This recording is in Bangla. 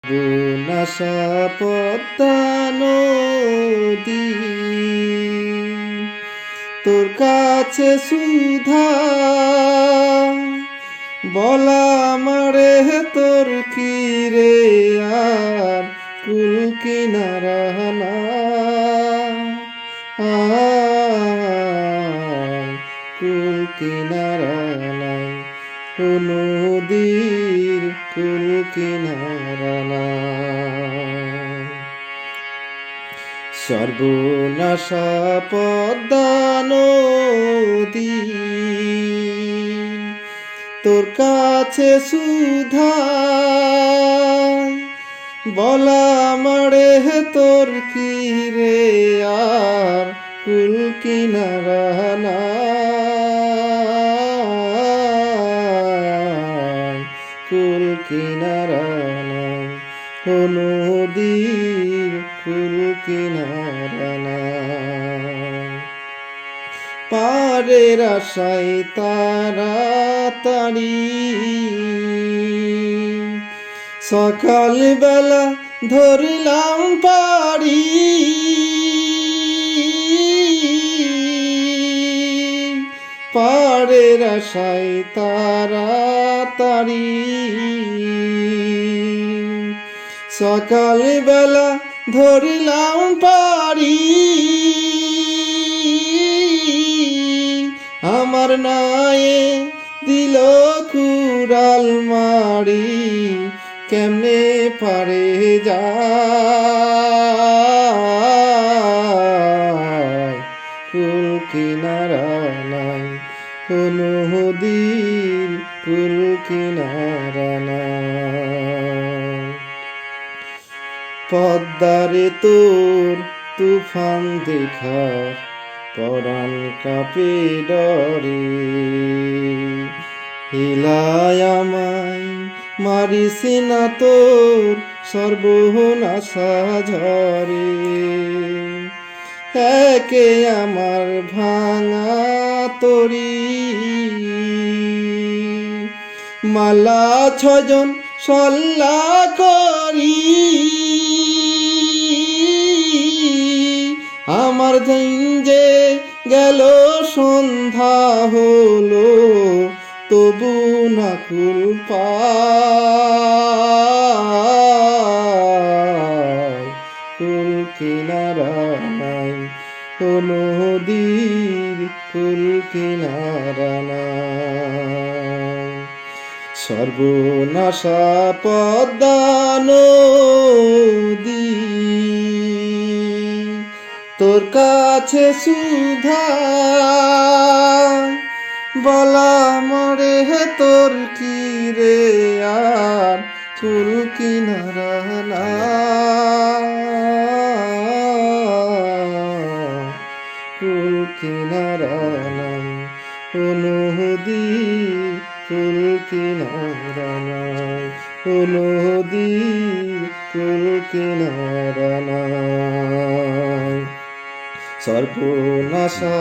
গুনাশা পদ্মা নদী তোর কাছে সুধা বলা মারে তোর কি রে আর কুল কিনারা না কুল কিনারা নাই নদীর কুল কিনারা নাই সর্বনাশা পদ্মা নদী তোর কাছে সুধা বলা মারে তোর কি রে আর কুল কিনারা না কুল কিনারা নাই নদীর কুল কিনারা নাই পারের আশায় তাড়াতাড়ি সকাল বেলা ধরলাম পাড়ি পাড়ের আশায় তাড়াতাড়ি সকাল বেলা ধরলাম পাড়ি আমার নায়ে দিল কুড়াল মারি কেমনে পারে যায় কুল কিনারা নাই নদীর কুল কিনারা নাই পদ্মারে তোর তুফান দেখা পরাণ কাঁপে ডরে হিলায় আমায় মারিস না তোর সর্বনাশা ঝরে একে আমার ভাঙা তরি মালা ছজন সল্লা করি আমার যে গেল সন্ধ্যা হলো তবু না কুল পায় কুল কিনারা নাই নদীর কুল কিনারা নাই সর্বনাশা পদ্মা নদী তোর কাছে সুধা বলা মরে তোর কি রে আর কুল কিনারা না কুল কিনারা নাই নদী কুল কিনারা নাই নদী কুল কিনারা নাই সর্বনাশা